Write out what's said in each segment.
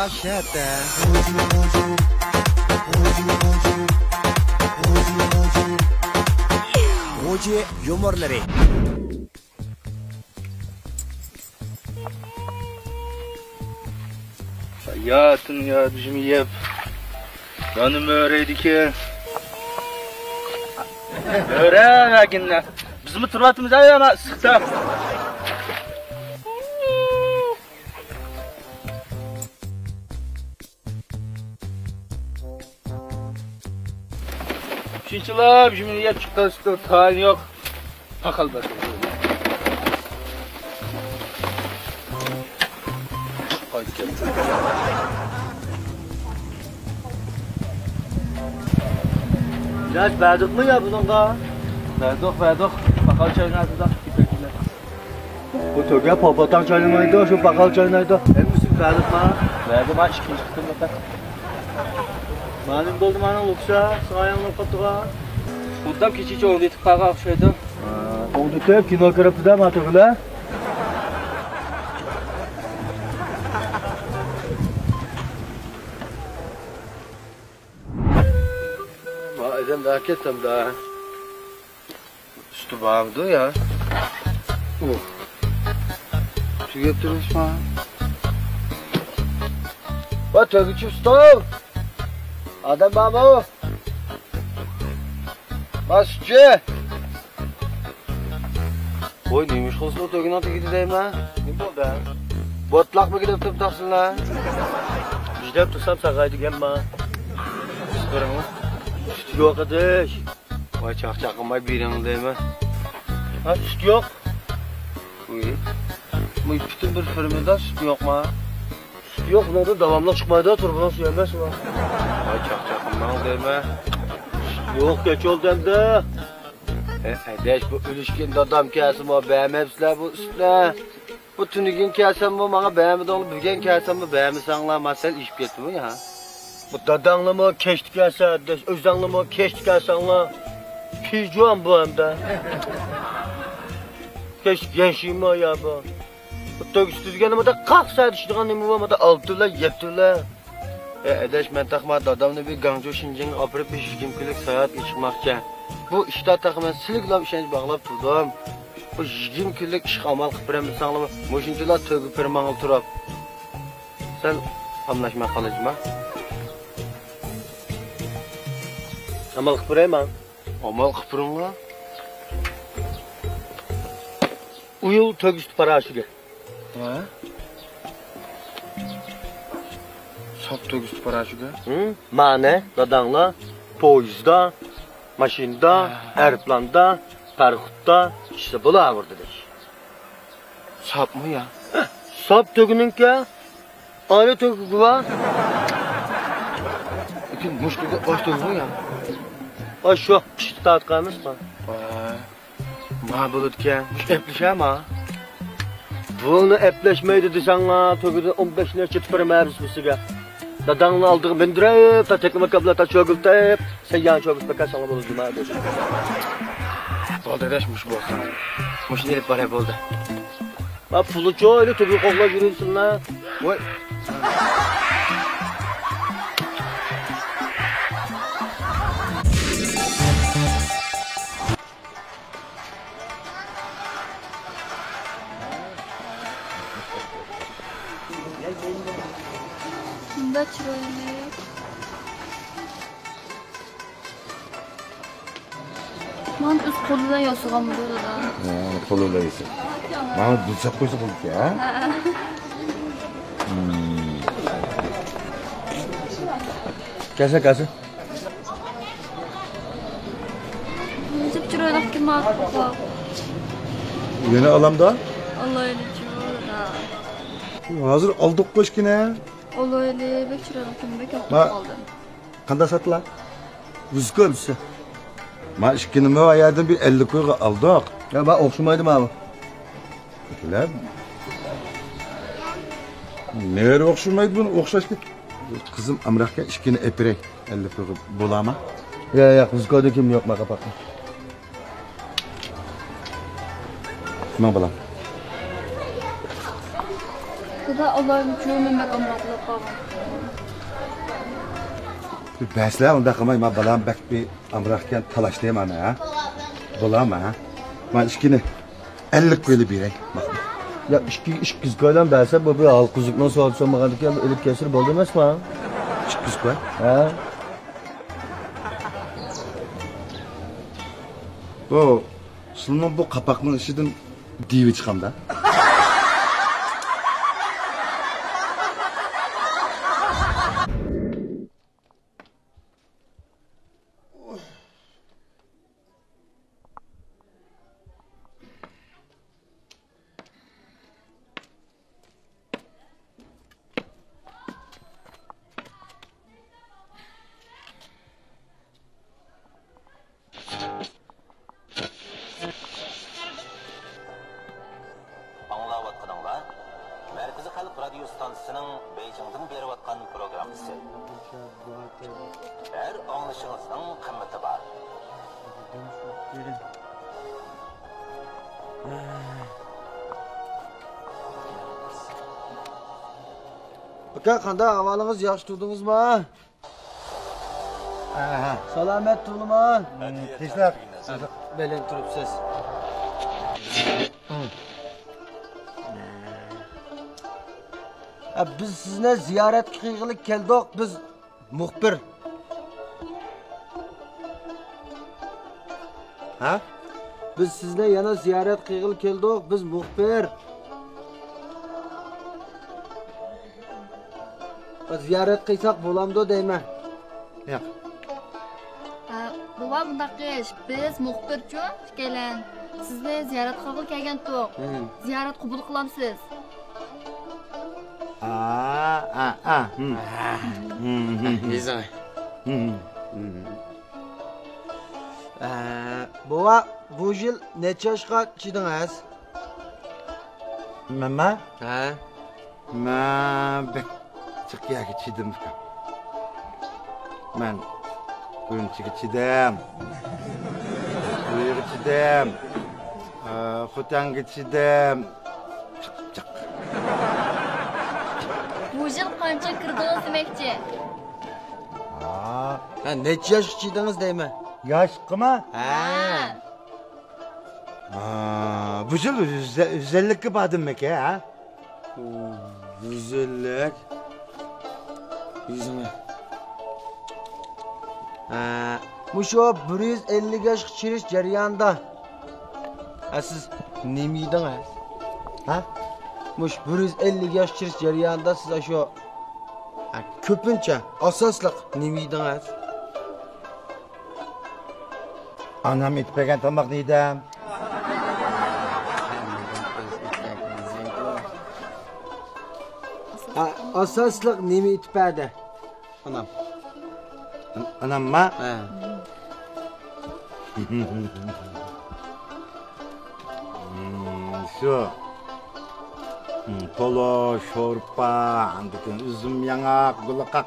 şete. Moji yumurları. Yatın ya bizim yiyip. Canım öğreydi ki. Öğrenemekinler. Bizim turbatımıza ama sıktım. Şinçiler bizim yiyip çıktı hali yok. Pakal bakalım. Haydi gel. İlaç verdik mi ya bununla? Verdik. Bakal çayını da. Bu töge papatan çayınaydı, şu bakal çayınaydı. Hepsi verdik mi? Verdim ha, ikinci kısım yeter. Malum doldu bana yoksa, sayanla patığa. Buradan keçici oldu, tıkağa akşaydı. Oldu tep, kino kırıpıda mı atıkla? Edem daha kettim daha. Üstü bağımdı ya. Şu getirmiş mi? Bak tögücü stol. Adam baba. Basçı. Oy neymiş kızlı tögün atı gideyim ha? Ne oldu ha? Botlak mı gidip tüp taksın lan? Bizde tutsam sakaydı gelme. Sıkırım mı? Süt yok kardeş. Vay çakçakın birini değil mi? Ha süt yok. Uy. Bu bütün bir firmada süt yok mu? Süt yok nerede devamlı çıkmaydı turbadan su yemez mi? Vay çakçakın değil mi? Yok geç oldu hem de. Kardeş bu ilişkinde adam kelsin o beğenmezler bu üstüne. Bu tünügün kelsin bu bana beğenmedi onu bugün kelsin bu beğenmesenler masal iş getmiyor ya. Bu dadanlı mı keşti gelse kardeş, özdanlı mı keşti gelsenler. Pijuan bu hem de. Keşti gençliğim o ya bu. Bu töküstüz gelmede kalk saat işte kanımı var da altılar yettiler. Kardeş ben takmadı adamını bir Gangzhou Şinjan'a apırıp bir 20 kilometre seyahat çıkmakça. Bu işte takımın silikle işenç bağlap durdum. Bu 20 kilometre iş amal kıpırım sanlama. Moşinçiler tögü permanıl turab. Sen anlaşma kalıcı mı? Amal kıpırayım ha. Amal kıpırım la. Uyul töküstü para aşığı. Ha? Sap tögüstü para aşığı. Mane, dadanla, poyuzda, maşinda, aeroplanda, parkutta, işte bu da burada dedik. Sap mı ya? Sap tökünün ki, aynı tökü var. İkin muşluğu baş tögü ya. O şu, işte taat kalmış mı? Ma bulut ki, eplişe ma. Bunu epleşmeyi dedi sana, töküde 15 lira çıt para mevzus mısıga. Dadanla aldığı bindirip, ta tekme kabla ta çögülteyip, sen yan çögült bakar sana bulur cuma dedi. Oldu edeşmiş bu olsun. Muşun elip var hep oldu. Bak pulu çoğuyla tökü kokla yürüyorsun la. Vay. Bunda çırağını. Man üst kolundan yasıgan burada da. Koluyla yesin. Bana dulsak koysa koyduk ya. Gelse. Zıp çırağını kim aldı baba? Yeni alamda. Allah öyle çırağını. Hazır aldık koş yine. Allah öyle bek çırağını kim bek yaptı Ma- aldı. Kanda satılar. Rüzgar bir şey. Ma işkinime o yerden bir 50 koy aldık. Ya bak okşumaydım abi. Öyle. Nereye okşamaydı bunu? Okşaş git. Kızım Amrak'a işkini epirek 50 koy bulama. Ya kızgada kim yok ma kapatma. Kime balam? Dada Allah'ım çoğumun bak amraklık kalın. Bəslə, onda qımay, ma balam bək bir amraqkən talaşlayım ana, ha? Bulam, ha? Ma işkini 50 qoyulu birey, bax. Ya iş kız koydan bəsə, bu bir al kuzukdan soğuk soğumadıkken ölüp kesir boldu emas mı? İş kız qoy. Ha? Bu, Süleyman bu qapaqның işidən divi çıxamda. Аңлаватқаныңла, Мәркізі Халық радио станциясының Бейжіңдің беріп атқан программасы. Әр аңлышыңыздың қымметі бар. Aka, qanda ahvalınız yaxşı turdunuz mu? Salamet turdu mu? Tezlər. Belen turupsiz. Biz sizne ziyaret kıyılık keldik, biz muhbir. Ha? Biz sizne yana ziyaret kıyılık keldik, biz muhbir. Ziyaret kıysak bulamdı deyme. Yo'q. Baba bundaqish, biz muxbirchu kelin. Sizni ziyorat qabul kelgan to'q. Ziyorat qabul qilamsiz. Güzel. Baba bu yıl neçe yaşqa chidingiz? Mama? Ha? Ma bek chiqyaga chidim. Men Günçük içidem. Buyur içidem. Xutan içidem. Çık. Bu yil qancha kirdingiz demakchi? Ha, neçe yaş içidiniz deymi? Yaş qıma? Ha. Bu yıl 150 badım meke ha? 150. 100. Muşo 150 yaş çiriş jarayonida. Siz nima yedingiz? Ha? Mush 150 yaş çiriş jarayonida siz shu ko'pincha asosliq nima yedingiz? Anam etpegen tomoq yedim. Asosliq nima etpadi? Anam. Anam ma? Ha. Şu. Polo, şorpa, andıkın üzüm yanak, gulakak.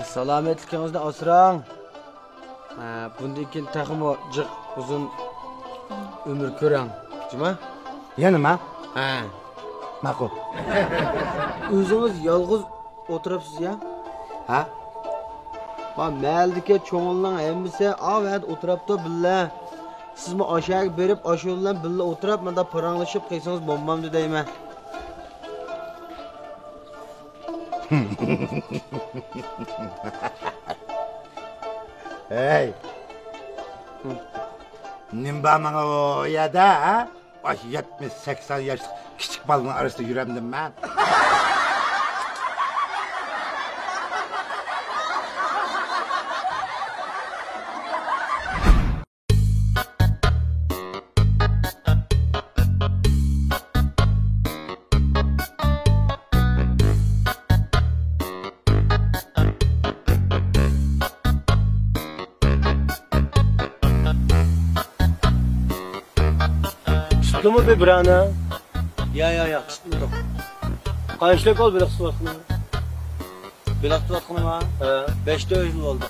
Salomatligingizni asrang. Bundan keyin taxmo jiq uzun umr ko'rang. Juma? Yana ma? Ha. Ma'qul. O'zingiz yolg'iz o'tiribsiz ya? Ha? Ma maldika cho'ng'ilning hammasi avvad o'tiribdi billa. Sizmi oshaga berib, osha bilan billa o'tirib, menda paranglashib qiysangiz bo'lmamdi deyman. Hey. Nimba mana o ya da ha? 70-80 yaş küçük balığın arasında yüremdim ben. Çıktı mı bir brana? Ya, çıkmadı. Kaçlık ol bir sıvakını? Bir sıvakını mı? 5'te yıl oldu.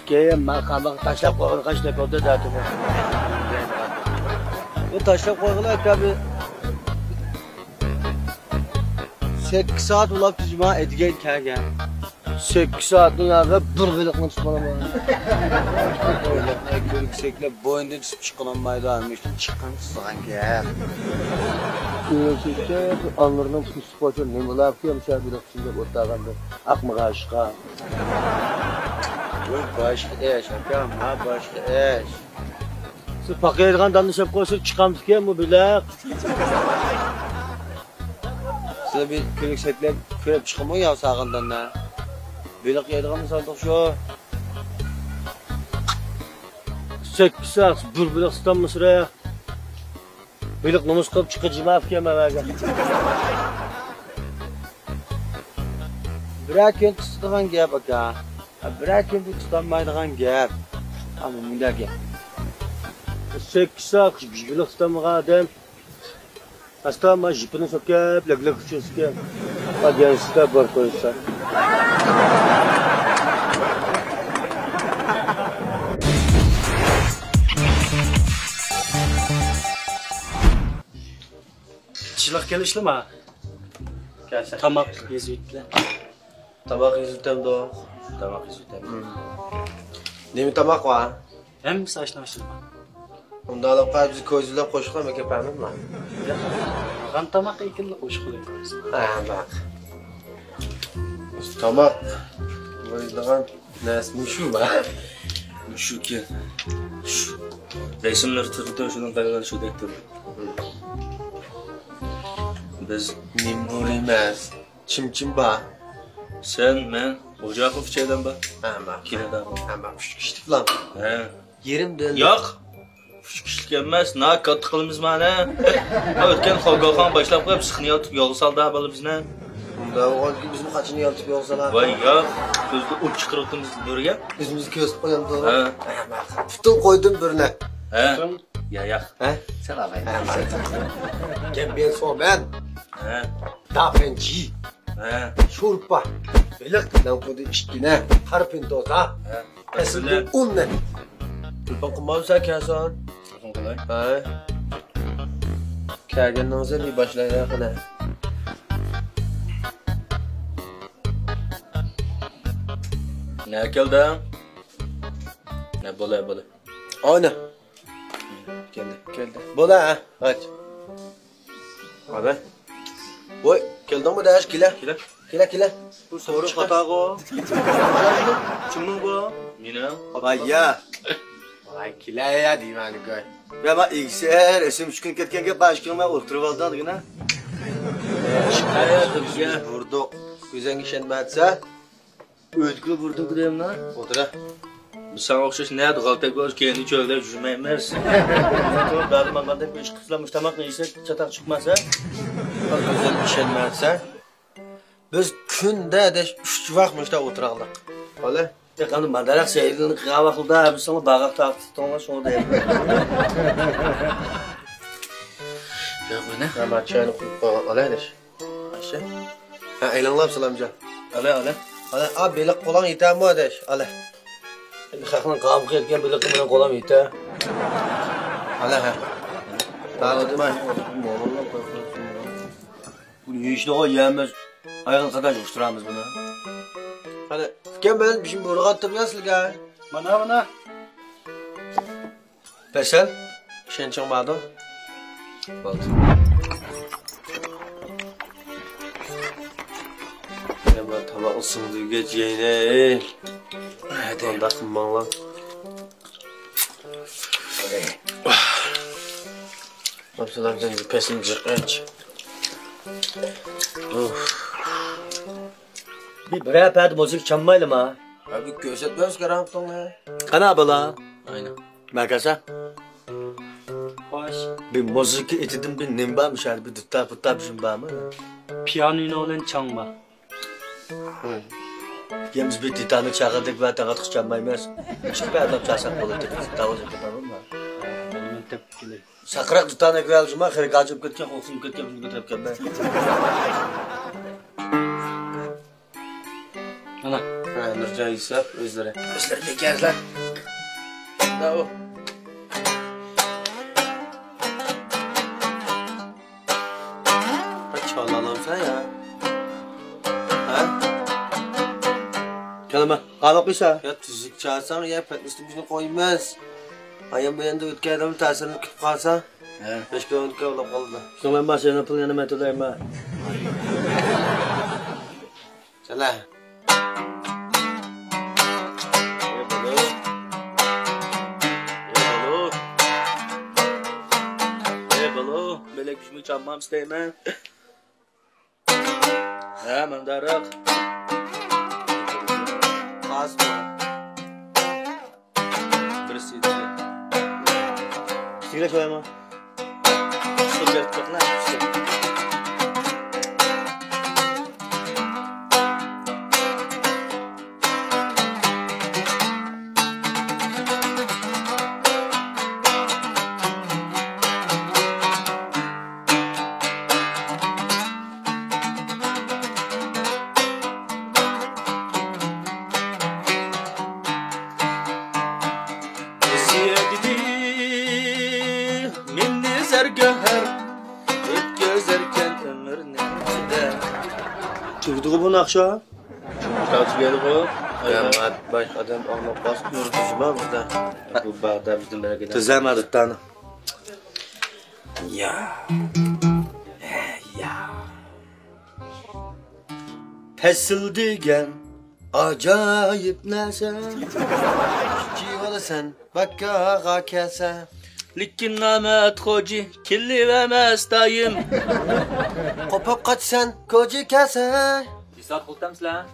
Geyim ben kabak taşlap koyun kaçlık oldu zaten. Bu tashlab qo'yg'lar kabi 8 soat ulab tujma etgan kelgan. 8 soatning yarida bir biliqni tutolaman. Ko'rikseklar bo'yinda tushib chiqolmaydi, almish chiqqan qisqan gap. Ko'rikseklar anlarning pusib qo'yib nimalar qilmishlar biliqchiga o'taganda aqmiga ishqa. Voy boshqa ish, akam, ha boshqa ish. Siz pakaydigan danishab qo'ysa chiqamizkan bu biliq. Siz bir ko'rikseklar ko'rib chiqmoq yo sag'indanna. Biliq yeydigan misolda shu. 8 soat bir biliq tutammasra. Biliq nomus qilib chiqijimab kelmaga. Biroq kun tutadigan gap aka. Biroq kun tutamaydigan gap. Ammo bunday gap. 8 soat biliq tutamagan odam Hasta ma jipini sokab, lag uchun sokab. Agensta bor qo'ysa. Chilik kelishlimi? Kelsa. Tomoq yezibdi. Tabaq yüzütemdi. Tomoq yezibdi. Nemi tabaq var? Hem saçnaşırma. Unda alıp qo'yib bizni ko'zlab qo'shiqlar makapamizmi? G'an tomoq ikkinli qo'shiq qo'yamiz. Ha, bak. Tomoq. Bo'ydigan nasmi shu va. Shuki. Shu. Resimlar turdi, shundan qaragan shu dektor. Biz Nimur emas. Chimchim bor. sen, men, O'joqov chaydan bor. Ha, bak. Kinoda bor. Ha, bak. Shu kishni bilan. Ha. Yerim dil. Yo'q. Shu kishlik emas, na katta qilamiz mana. O'tgan Xogoxon boshlab qo'yib, sixni yotib yo'l soldi bola bizni. Unda o'g'ilki bizni qachon yotib yo'qsalar. Voy yo'q, ko'zni uch chiqiribmiz burga. Bizimiz ko'z qo'yam to'g'ri. Ha. Ha, bak. Tutib qo'ydim birni. Ha. Ya yo'q. Ha? Sen avay. Ha, bak. Gembel so'ban. Ha. Da Vinci. Ha. Şurpa. Biliq bilan qo'ydi ishkina. Harpintoza. Ha. Aslida unni. Tulpon qilmabsan kason. Qilay. Ha. Kelgandan so'ng bir boshlaylik qana. Ne keldi? Ne bo'la. Ana. Keldi. Bo'la, ha. Hadi. Hadi. Voy, keldingmi dash kela? Kela. Bu so'ri xatogo. Kimning bu? Meni. Vayya. Vay kilaya deyman go'y. Ya ma iksir, esim 3 kun ketganga 5 kun men o'tirib oldim. Shikayat bizga Vurdu. Ko'zing ishonmatsa, o'tkir vurduk deyimna. o'tira. Biz sana o'xshash ne g'altak bo'l, keyin cho'g'da yurmaymiz. To'g'ri, dalmaganda besh qizlamış tamoq yeysak, chataq chiqmasa, Ko'zing ishonmatsa, biz kunda 3 vaqt mushta o'tiraqlik. Xo'la, qani mandaraq saylini qilgan vaqtda biz sana bag'aq taqtittonga shunda deyapman. Yo'q, mana. nima chayni quyib qo'ygan oladish. Asha. Ha, aylanlab salamjon. Ala. Ana, a beliq qo'lang yetarmi adash? Ala. Xalqning qavmi qilgan biliqi bilan qo'lam yeta. Ala ha. Ta'lim. Buni yeyishni qo'yamiz. Ayol qadash ushtiramiz buni. Ana, fikam bilan bishim bo'rg'atib sizga. Mana. Pesel, ishonching bormi? Bo'ldi. Nima tomoq sindiga jeyne. Hadi unda qilmanglar. Masalan, bir pesin jiqanch. Bir rapad müzik çalmaylımı? Abi ko'rsatmaymiz karamtonga. Qana bola? Aynen. Makasa? Hoş. Bir müzik etidim bir nimba müşar bir tutap şun bağmı? Piyanino olan çalma. Yemiz bir titanı çağırdık ve takat kışanmayız. Çıkıp adam çalsak olur dedik. Davuz yapalım mı? Onun tepkili. Sakrak tutan ekran cuma xir kaçıp ketken olsun ketken bunu götürüp gelme. Ana. Ha, Nurcan Yusuf o'zlari. Özleri bekarlar. Da o. Malama, qalaq qo'ysa. Ya tuzuk çalsan ya petlistim bizni koymaz. Ayam ben de ötken adamın tasirini kıp kalsa. Beşke onu kavlap kaldı. Sonra ben başına pulunu metodayım ha. Selam. Balo, melek düşmü çalmam isteyemem. Hemen darak. Kasma. Birisi. Sigara çalayım ha. Sigara çok ne? Çıktığı bu nakşa. Kalçı geldi bu. Kıyamet baş adam anlap bas yürütücü var burada. Bu bağda bizim bereketen. Tızamadık tanı. Ya. Ya. Pesil degen acayip nesen. Civalı sen bakkağa kelsen. Likin namet hoci kirli ve mestayım. Kopap kaç sen koca kelsen. Bir saat kultam silah.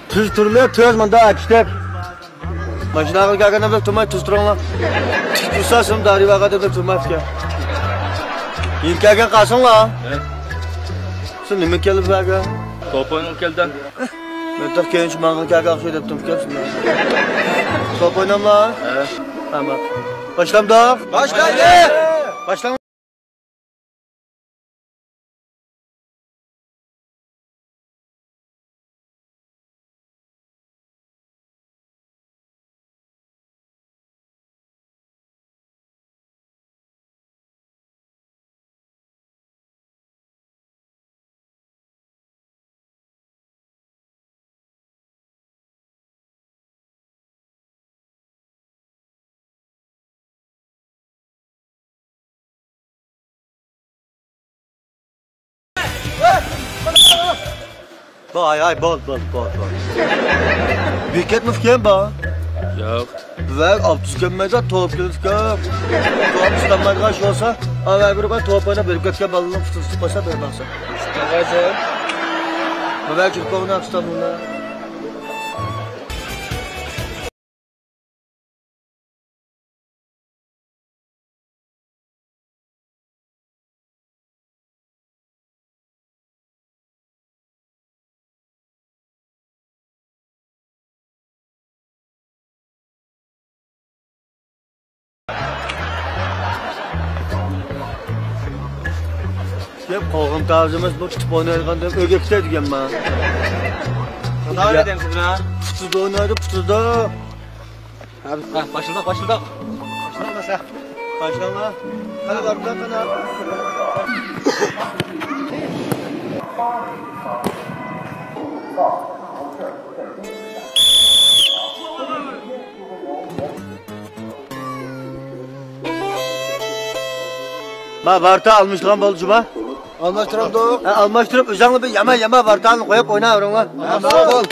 Tuz turluyor, tuz manda açtık. Maşinağı gelgende bir tutmayı tuz turunla. Tutsasım dari vakada bir tutmaz ki. İlk gelgen kalsın la. Sen ne mi gelip gelgen? Top oynayıp geldi. Ben de genç mangıl gelgen şey dedim gelsin. Top oynam la. Tamam. Başlam da. Başlayın. Başlam. Ay bol. Büyüket müfken ba? Yok. Ve altı gelmezse top gelirken. Top istanmaz kaç olsa, ama bir ben top oyna bir götke balını fıtısı pasa bir baksa. Gazel. Ve ki kovuna İstanbul'a. Hep qo'g'im tarzimiz bu tutib o'ynayotganda o'gakda deganman. Ne edeyim sizin ha? Futuzda o'ynaydi, futuzda. Ha, başında. Başlamasa. Başlama. Qani bor bilan qani. Ma varta almışlar bolcuma. Almaştıram da. Almaştırıp özünle bir yama vartanı koyup oynaveringlar. Sağ ol.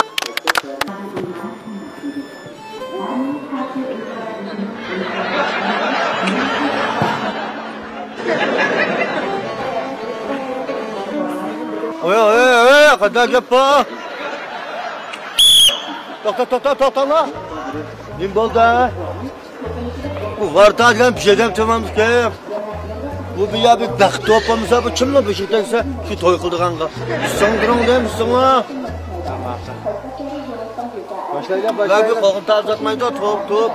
Oy, kadar yapma. Toktala. Ne bolda? Bu varta degan pişeden tamam ki. Bu bir baxt topamıza bu kimle bir şey derse şu toy qildiğanga. Sen durun demişsin ha. Tamam. Başlayacağım. Lan bir kokun tarzatmayın da top.